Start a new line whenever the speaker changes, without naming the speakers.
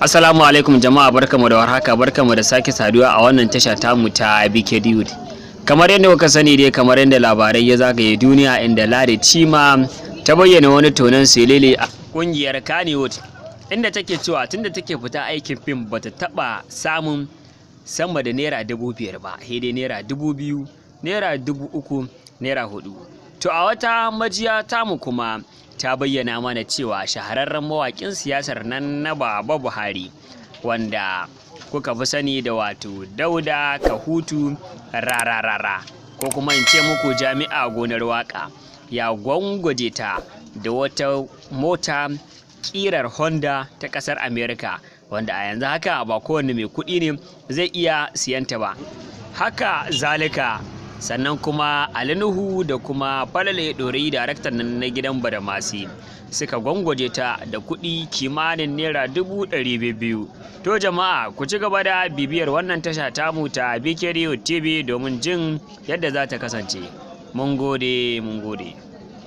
Assalamu alaikum jama'a, barkamu da warhaka, barkamu da sake saduwa a wannan tasha tamu ta BK Youth. Kamar yadda kuka sani dai, kamar yadda labarai ya zagaye duniya, inda Ladi Cima ta bayyana wani tonon silili a kungiyar Kannywood, inda take cewa tunda take fita aikin fim bata taba samun sama da naira 5,000 ba, sai dai naira 2,000, naira 3,000, naira 4. To a wata majiya tamu kuma ta bayyana mana cewa shahararren mawaƙin siyasar nan na Baba Buhari, wanda kuka fi sani da wato Dauda Kahutu Rara, ko kuma in ce muku jami'a gonar waka, ya gwangwaje ta da wata mota kirar Honda ta ƙasar America, wanda a yanzu haka ba kowane mai kuɗi ne zai iya siyanta ba. Haka zalika sannan kuma Ali Nuhu da kuma Falale Ɗorayi, daraktan nan na gidan Badamasi, suka gwangwaje ta da kuɗi kimanin naira 200,000. To jama'a, ku ci gaba da bibiyar wannan tasha tamu ta BK Youth TV domin jin yadda za ta kasance. Mun gode.